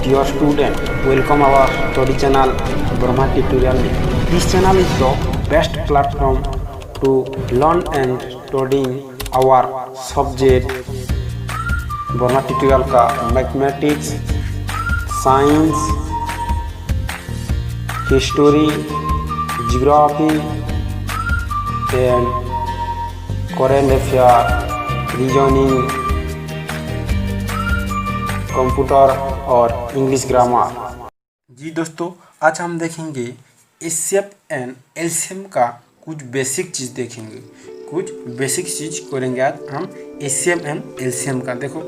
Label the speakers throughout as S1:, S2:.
S1: Dear student, welcome our study channel Brahma Tutorial. This channel is the best platform to learn and studying our subject Brahma Tutorial का mathematics, science, history, geography and current affair, reasoning, computer और English grammar. जी दोस्तों, आज हम देखेंगे HCF and LCM का कुछ basic चीज़ देखेंगे। कुछ बेसिक चीज़ करेंगे आज हम एचसीएफ एंड एलसीएम का। देखो,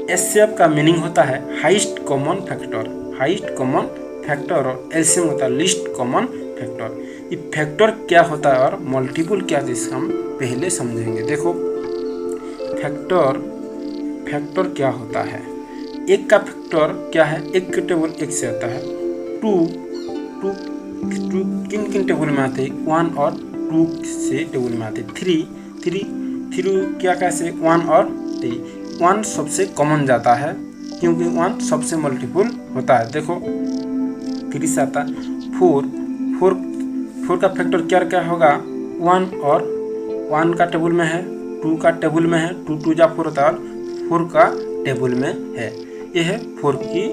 S1: एचसीएफ का मीनिंग होता है highest common factor, highest common factor, और एलसीएम होता है लीस्ट कॉमन फैक्टर। ये फैक्टर क्या होता है और मल्टीपल क्या है, इसका हम पहले समझेंगे। देखो, फैक्टर क्या होता है। एक का फैक्टर क्या है, एक के टेबल एक से आता है। टू किन किन टेबल में आते हैं, 1 और 2 से टेबल में आते हैं। थ्री क्या कैसे, 1 और 3। 1 सबसे कॉमन जाता है क्योंकि 1 सबसे मल्टीपल होता है। देखो, 3 से आता है। फोर का फैक्टर क्या होगा, 1 और 1 का टेबल में है, 2 का टेबल में है, 2 2 जा 4 होता है, और 4 का टेबल में है। यह है 4 की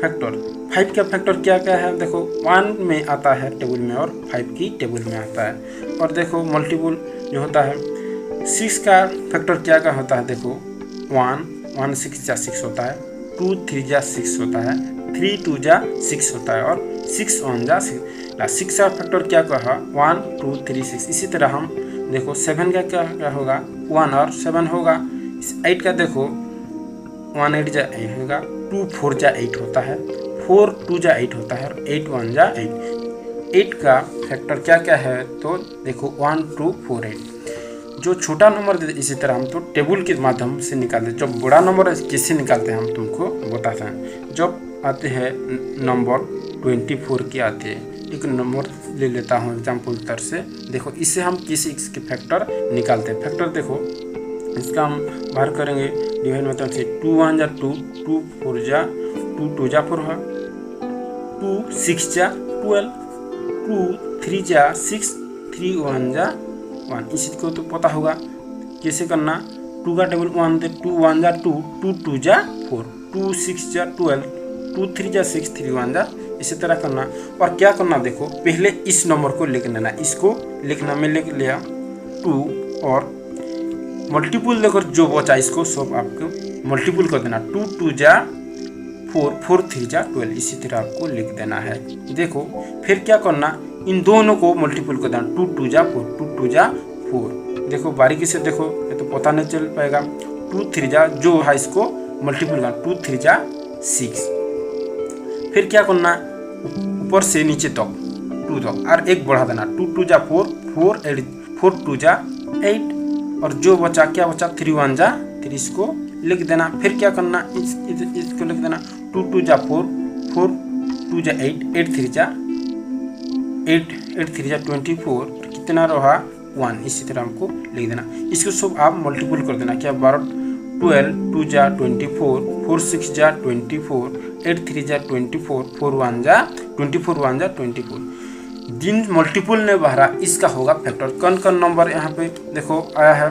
S1: फैक्टर। 5 का फैक्टर क्या है, देखो 1 में आता है टेबल में और 5 की टेबल में आता है। और देखो मल्टीपल जो होता है, 6 का फैक्टर क्या होता है, देखो 1 6 जा 6 होता है, 2 3 जा 6 होता है, 3 2 जा 6 होता है, और 6 1 जा 6 का फैक्टर क्या है, 1 2 3 6। इसी तरह हम देखो 7 का क्या होगा, 1 और 7 होगा। 8 का देखो 1 8 जा 8 होगा, 2 4 जा 8 होता है, 4 2 जा 8 होता है, और 8 1 जा 8। 8 का फैक्टर क्या है, तो देखो 1 2 4 8। जो छोटा नंबर देते इसी तरह हम तो टेबल के माध्यम से निकालते हैं। जब बड़ा नंबर कैसे निकालते हैं हम तुमको बताते हैं। जब आते हैं नंबर 24 के आते हैं, एक नंबर ले लेता हूँ एग्जाम्पल तर से। देखो, इससे हम किसी के फैक्टर निकालते हैं। फैक्टर देखो, इसका हम बाहर करेंगे डिवाइड मेथड से। 2 1 जा 2, 2 4 जा 2, 2 जा 4 है, 2 6 जा 12, 2 3 जा 6, 3 1 जा 1। इसी को तो पता होगा कैसे करना। 2 का टेबल 1 दे, 2 1 जा 2, 2 2 जा 4, 2 6 जा 12, 2 3 जा 6, 3 1 जा। इसी तरह करना। और क्या करना, देखो पहले इस नंबर को लिख लेना, इसको लिखना। मैं लिख लिया 2, और मल्टीपल देखो जो बचा इसको सब आपको मल्टीपल कर देना। 2 2 जा 4, 4 3 जा 12। इसी तरह आपको लिख देना है। देखो फिर क्या करना, इन दोनों को मल्टीपल कर देना। 2 2 जा 4, 2 2 जा 4। देखो बारीकी से देखो, ये तो पता नहीं चल पाएगा। 2 3 जा जो है इसको मल्टीपल करना, 2 3 जा 6। फिर क्या करना, ऊपर से नीचे तक 2 तक और 1 बढ़ा देना। 2 2 जा 4, 4 2 जा 8, और जो बचा क्या बचा, 3 1 जा 3। इसको लिख देना। फिर क्या करना, इसको लिख देना। 2 2 जा 4, 4 2 जा 8, 8 3 जा 8, 8 3 जा 24। कितना रहा, 1। इसी तरह हमको लिख देना। इसको सब आप मल्टीपल कर देना। क्या 12 12 2 जा 24, 4 6 जा 24, 8 3 जा 24, 4 1 जा 24, 1 जा 24। जिन मल्टीपल ने बाहरा इसका होगा फैक्टर। कौन नंबर यहाँ पे देखो आया है,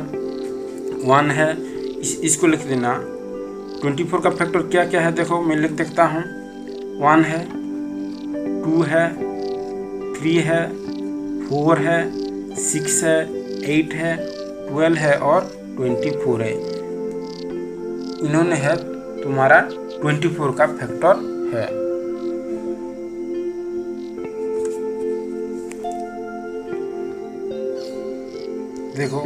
S1: 1 है, इसको लिख देना। 24 का फैक्टर क्या है, देखो मैं लिख देखता हूँ। 1 है, 2 है, 3 है, 4 है, 6 है, 8 है, 12 है, और 24 है। इन्होंने है तुम्हारा 24 का फैक्टर है। देखो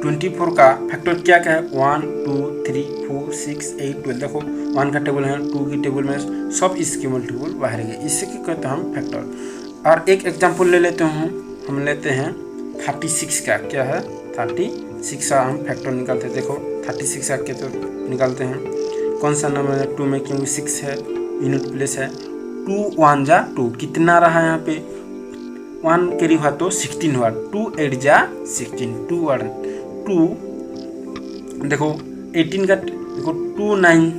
S1: 24 का फैक्टर क्या है, 1 2 3 4 6 8 12। देखो 1 का टेबल है, 2 की टेबल में सब इसके मल्टीपल बाहर गए। इससे क्या कहते हैं हम फैक्टर। और एक एग्जांपल ले लेते हैं, हम लेते हैं 36 का। क्या है, 36 का हम फैक्टर निकालते हैं। देखो 36 का क्या तो निकालते हैं। कौन सा नंबर है, 2 में, क्योंकि 6 है, यूनिट प्लेस है। 2 1 जा 2, कितना रहा यहाँ पे, 1 कैरी हुआ तो 16 हुआ। 2 8 जा 16, 2 1 2। देखो 18 का देखो 2 9,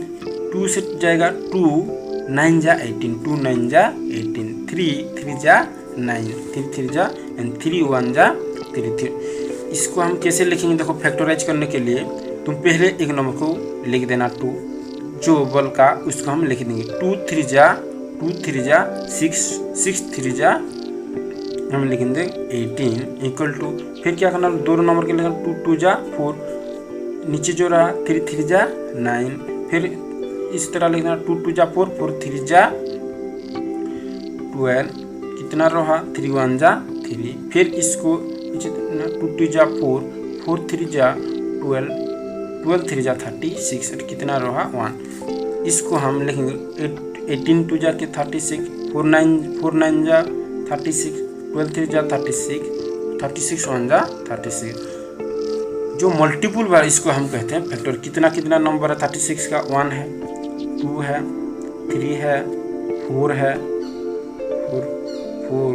S1: 2 से जाएगा 2 9 जा 18, 2 9 जा 18, 3 3 जा 9, 3 3 जा एंड 3 1 जा 3। इसको हम कैसे लिखेंगे? देखो, फैक्टराइज करने के लिए तुम पहले एक नंबर को लिख देना 2, जो बल का उसको हम लिख देंगे 2 3 जा 6, 6 3 जा हम लिखेंगे 18 इक्वल टू, फिर क्या करना, दोनों नंबर के लिए 2 2 जा 4, नीचे जो रहा 3 3 जा 9, फिर इस तरह लिखना 2 2 जा 4, 4 3 जा 12, कितना रहा 3 1 जा 3, फिर इसको 2 2 जा 4, 4 3 जा 12, 12 3 जा 36, कितना रहा 1। इसको हम लिखेंगे 18 2 जा के 36, 4 9 जा 36, 12 3 जा 36, 36 1 जा 36। जो मल्टीपुल बार इसको हम कहते हैं फैक्टर। कितना नंबर है 36 का? 1 है, 2 है, 3 है, 4 है, 4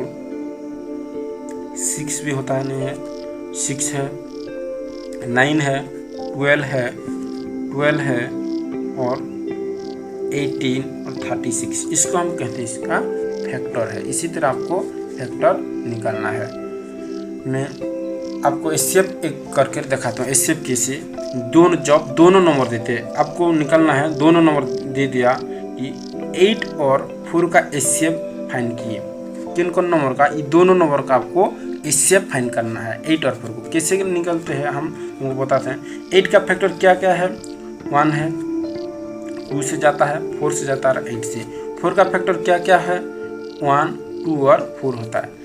S1: 6 भी होता है, नहीं है, 6 है, 9 है, 12 है और 18 और 36। इसको हम कहते हैं इसका फैक्टर है। इसी तरह आपको फैक्टर निकालना है। मैं आपको एससीएफ एक करके दिखाता हूँ। एससीएफ कैसे, दोनों नंबर देते हैं, आपको निकालना है। दोनों नंबर दे दिया कि 8 और 4 का एससीएफ फाइंड किए। किन कौन नंबर का? ये दोनों नंबर का आपको एससीएफ फाइंड करना है। 8 और 4 को कैसे निकलते हैं हम वो बताते हैं। 8 का फैक्टर क्या क्या है? 1 है, 2 से जाता है, 4 से जाता है, 8 से। 4 का फैक्टर क्या क्या है? 1 2 और 4 होता है।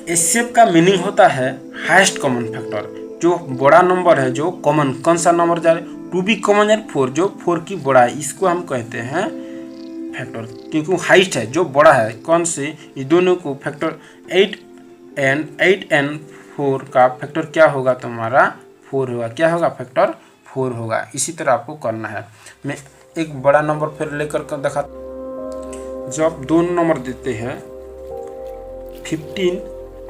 S1: एससीएफ का मीनिंग होता है हाईएस्ट कॉमन फैक्टर। जो बड़ा नंबर है, जो कॉमन, कौन सा नंबर जा रहा है? 2 भी कॉमन है, 4 जो 4 की बड़ा है, इसको हम कहते हैं फैक्टर, क्योंकि वो हाईएस्ट है, जो बड़ा है। कौन से? ये दोनों को फैक्टर 8 एंड 4 का फैक्टर क्या होगा तुम्हारा? 4 होगा। क्या होगा? फैक्टर 4 होगा। इसी तरह आपको करना है। मैं एक बड़ा नंबर फिर लेकर कर दिखा। जब दोनों नंबर देते हैं 15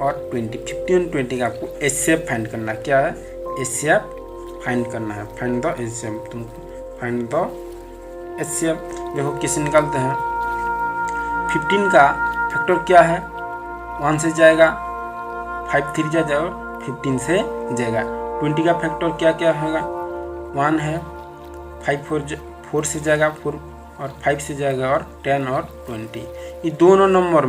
S1: और 20, 15 और 20 का आपको एससीएफ फाइंड करना है। क्या है? एससीएफ फाइंड करना है। फाइंड द एससीएफ, तुमको फाइंड द एससीएफ। देखो कैसे निकालते हैं। 15 का फैक्टर क्या है? 1 से जाएगा, 5 3 जा जाओ, 15 से जाएगा। 20 का फैक्टर क्या क्या होगा? 1 है, 5 4 से जाएगा, 4 और 5 से जाएगा, और 10 और 20। ये दोनों नंबर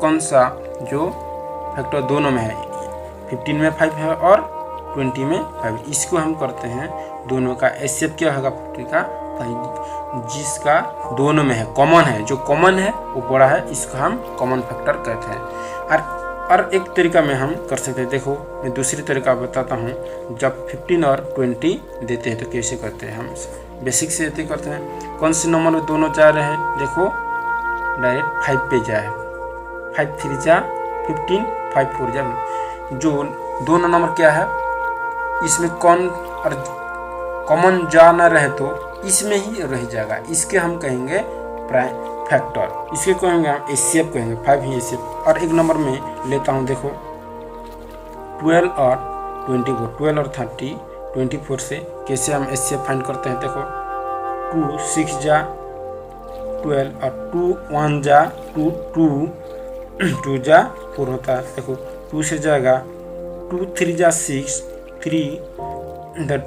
S1: कौन सा जो फैक्टर दोनों में है? 15 में 5 है और 20 में 5। इसको हम करते हैं दोनों का एससीएफ क्या होगा 50 का? जिसका दोनों में है, कॉमन है, जो कॉमन है वो बड़ा है, इसको हम कॉमन फैक्टर कहते हैं। और एक तरीका में हम कर सकते हैं। देखो, मैं दूसरी तरीका बताता हूँ। जब 15 और 20 देते हैं तो कैसे करते हैं हम? बेसिक से ऐसे करते हैं। कौन से नंबर में दोनों जा रहे हैं? देखो, डायरेक्ट 5 पे जाए, 5 3 जा 15, 5 4 जा। जो दोनों नंबर क्या है, इसमें कौन और कॉमन जा ना रहे तो इसमें ही रह जाएगा। इसके हम कहेंगे प्राइम फैक्टर। इसके कहेंगे हम एससीएफ कहेंगे। 5 ही एससीएफ। और एक नंबर में लेता हूँ। देखो, 12 और 24, 12 और 30, 24 से कैसे हम एससीएफ फाइंड करते हैं? देखो, 2 6 जा 12 और 2 1 जा 2 2 जा 4 होता है। देखो, 2 से जाएगा, 2 3 जा 6, 3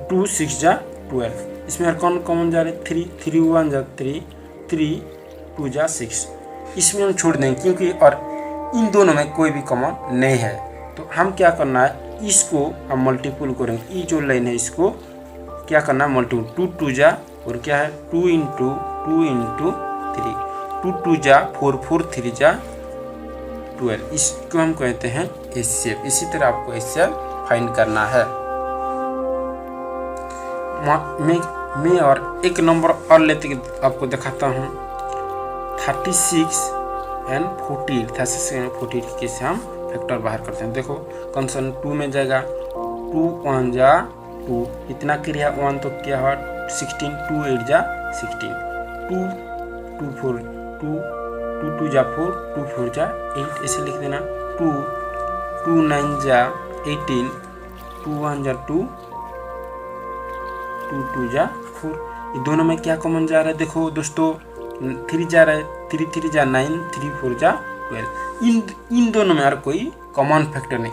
S1: 2 6 जा 12। इसमें हर कौन कॉमन जा रहे? 3 1 जा 3 2 जा 6। इसमें हम छोड़ देंगे क्योंकि और इन दोनों में कोई भी कॉमन नहीं है। तो हम क्या करना है, इसको हम मल्टीपल करेंगे। ये जो लाइन है इसको क्या करना है? मल्टीपल। 2 2 जा और क्या है? 2 इंटू 3, 2 2 जा 4, 4 3 जा 12। इसको हम कहते हैं एससीएफ। इसी तरह आपको एससीएफ फाइंड करना है। मैं और एक नंबर और लेते आपको दिखाता हूँ। 36 एंड 40, 36 एंड 40 कैसे हम फैक्टर बाहर करते हैं। देखो, कंसन 2 में जाएगा, 2 1 जा 2, इतना क्रिया 1 तो क्या है 16, 2 8 जा 16, 2 2 4 2 2 2 जा 4, 2 4 जा 8, ऐसे लिख देना। 2 2 9 जा 18, 2 1 जा 2, 2 2 जा 4। ये दोनों में क्या कॉमन जा रहा है, देखो दोस्तों 3 जा रहा है, 3 3 जा 9, 3 4 जा 12। इन दोनों में और कोई कॉमन फैक्टर नहीं।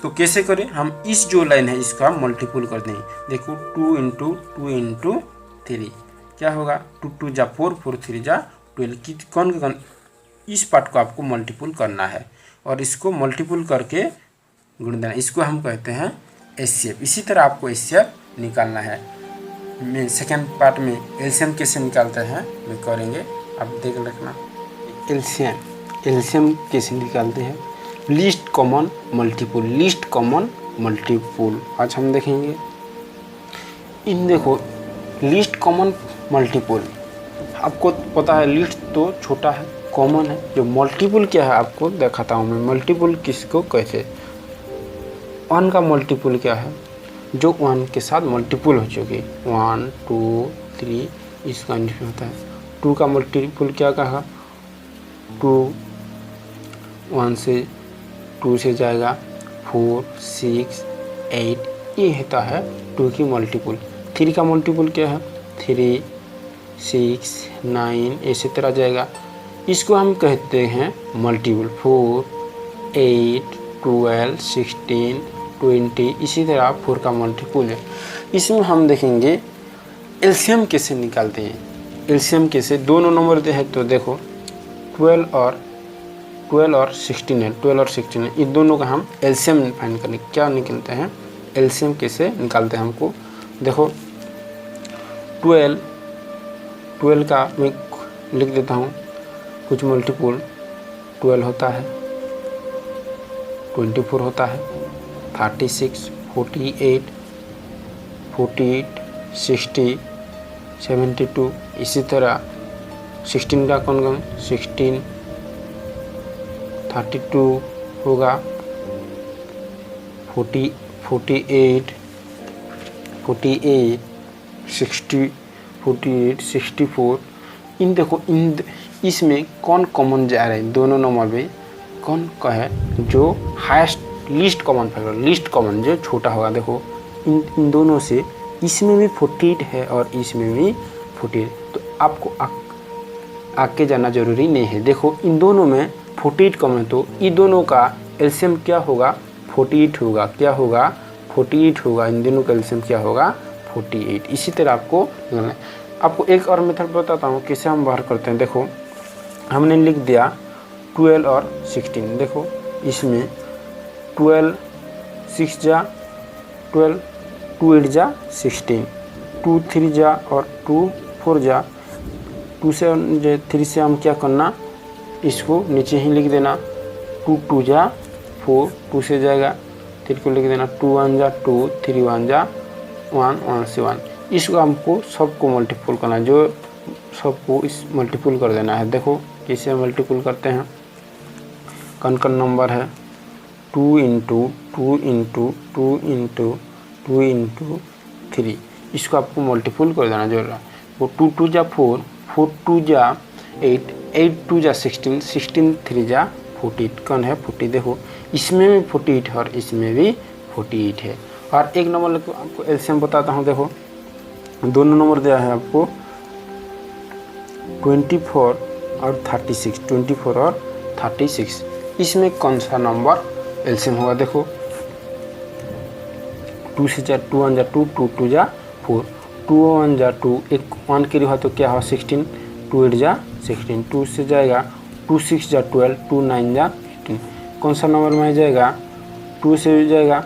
S1: तो कैसे करें, हम इस जो लाइन है इसका मल्टीपल कर दें। देखो 2 × 3 क्या होगा, 2 2 जा 4, 4 3 जा 12। कौन इस पार्ट को आपको मल्टीपल करना है और इसको मल्टीपल करके गुण देना, इसको हम कहते हैं एचसीएफ। इसी तरह आपको एचसीएफ निकालना है। मैं सेकेंड पार्ट में एलसीएम कैसे निकालते हैं मैं करेंगे, आप देख रखना। एलसीएम कैसे निकालते हैं, लीस्ट कॉमन मल्टीपल आज हम देखेंगे। इन देखो लीस्ट कॉमन मल्टीपल, आपको पता है लीस्ट तो छोटा है, कॉमन है, जो मल्टीपल क्या है आपको दिखाता हूँ मैं। मल्टीपल किसको कैसे, 1 का मल्टीपल क्या है, जो 1 के साथ मल्टीपल हो चुकी, 1 2 3 इस कंडीशन होता है। 2 का मल्टीपल क्या कहा, 2 1 से 2 से जाएगा 4 6 8, ये होता है 2 की मल्टीपल। 3 का मल्टीपल क्या है, 3 6 9 ऐसे तरह जाएगा, इसको हम कहते हैं मल्टीपल। 4 8 12 16 20 इसी तरह 4 का मल्टीपल है। इसमें हम देखेंगे एलसीएम कैसे निकालते हैं। एलसीएम कैसे, दोनों नंबर दे है तो देखो 12 और 16 है, 12 और 16 है, इन दोनों का हम एलसीएम फाइंड करने क्या निकलते हैं, एलसीएम कैसे निकालते हैं हमको देखो। 12 का मैं लिख देता हूँ कुछ मल्टीपल, 12 होता है, 24 होता है, 36 48 60 72 इसी तरह 16 का कौन 16 32 होगा, 48 60 48 64। इन देखो इसमें कौन कॉमन जा रहा है, दोनों नंबर में कौन का है जो highest least common factor, least common जो छोटा होगा। देखो इन दोनों से इसमें भी 48 है और इसमें भी 48, तो आपको आगे जाना जरूरी नहीं है। देखो इन दोनों में 48 कॉमन है तो इन दोनों का एलसीएम क्या होगा, 48 होगा। क्या होगा, 48 होगा। इन दोनों का एलसीएम क्या होगा, 48। इसी तरह आपको निकालना है। आपको एक और मेथड बताता हूँ कैसे हम बाहर करते हैं। देखो हमने लिख दिया 12 और 16, देखो इसमें 12 6 जा 12, 2 8 जा 16, 2 3 जा और 2 4 जा, 2 से 3 से हम क्या करना, इसको नीचे ही लिख देना, 2 2 जा 4, 2 से जाएगा 3 को लिख देना, 2 1 जा 2, 3 1 जा 1, 1 से 1। इसको हमको सबको मल्टीपल करना है, जो सबको इस मल्टीपल कर देना है। देखो कैसे मल्टीपल करते हैं, कौन नंबर है, 2 × 2 × 2 × 2 × 3, इसको आपको मल्टीपल कर देना जरूर है। वो 2 2 जा 4, 4 2 जा 8, 8 2 जा 16, 16 3 जा 48, कौन है 40। देखो इसमें भी 48 है और इसमें भी 48 है। और एक नंबर आपको एलसीएम बताता हूँ। देखो दोनों नंबर दिया है आपको 24 और 36, 24 और 36, इसमें कौन सा नंबर एलसीएम होगा। देखो 2 से जा 2 1 जा 2, 2 2 जा 4, 2 1 जा 2, एक 1 के हुआ तो क्या हुआ 16, 2 8 जा 16, 2 से जाएगा 2 6 जा 12, 2 9 जा 15, कौन सा नंबर में जाएगा, 2 से जाएगा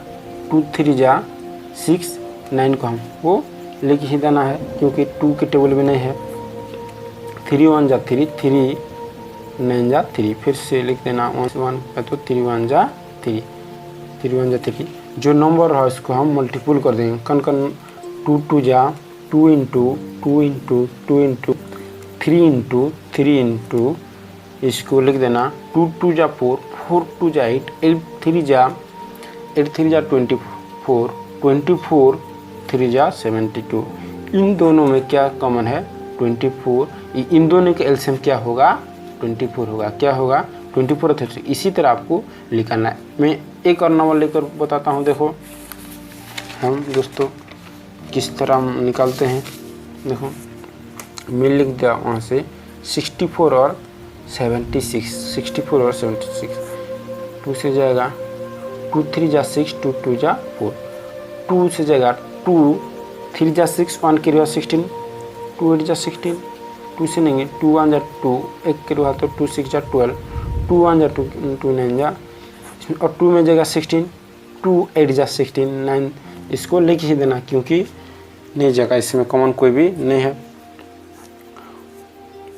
S1: 2 3 जा 6, 9 को हम वो लिख ही देना है क्योंकि 2 के टेबल में नहीं है। 3 1 जा 3, 3 9 जा 3, फिर से लिख देना 1 1 है तो 3 1 जा 3, 3 1 जा 3। जो नंबर है उसको हम मल्टीपल कर देंगे। कौन 2 2 जा 2 × 2 × 2 × 3 × 3 × इसको लिख देना 2 2 जा 4, 4 2 जा 8, 8 3 जा 24, 24 3 जा 72। इन दोनों में क्या कॉमन है, 24। इन दोनों के एलसीएम क्या होगा, 24 होगा। क्या होगा 24 और 30। इसी तरह आपको लिखना है। मैं एक और नंबर लेकर बताता हूँ। देखो हम दोस्तों किस तरह हम निकालते हैं। देखो मिल लिख दिया वहाँ से 64 और 76, 64 और 76, 2 से जाएगा 2 3 जा 6, 2 2 जा 4, 2 से जाएगा 2 3 जा 6, 1 के 16, 2 8 जा 16, 2 से नहीं 2 1 जा 2, 1 के तो 2 6 जा 12, 2 1 जा 2, 2 9 जा, और 2 में जाएगा 16, 2 8 जा 16, 9 इसको लिख ही देना क्योंकि नहीं जगह इसमें कॉमन कोई भी नहीं है।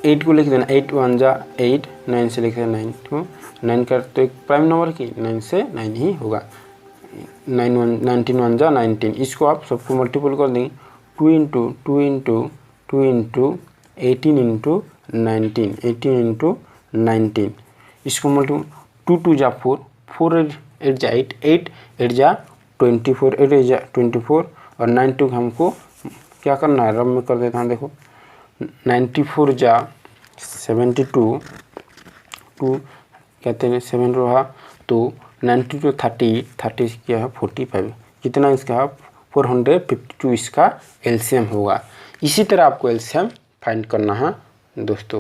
S1: 8 को लिख देना, 8 1 जा 8, 9 से लिख देना 9 को, 9 का तो एक प्राइम नंबर की 9 से 9 ही होगा, 19 1 जा 19, इसको आप सबको मल्टीपल कर देंगे, 2 into 2 into 2 into 18 into 19, 18 into 19, इसको मल्टीपल 2 2 जा 4, 4 8 जा 8, 8 8 जा 24, 8 8 जा 24, और 92 हमको क्या करना है, रब में कर देता हूँ। देखो 94 जा 72, 2 कहते हैं 7 रहा तो 92 30, 30 क्या है 45, कितना इसका 452 इसका एलसीएम होगा। इसी तरह आपको एलसीएम फाइंड करना है दोस्तों।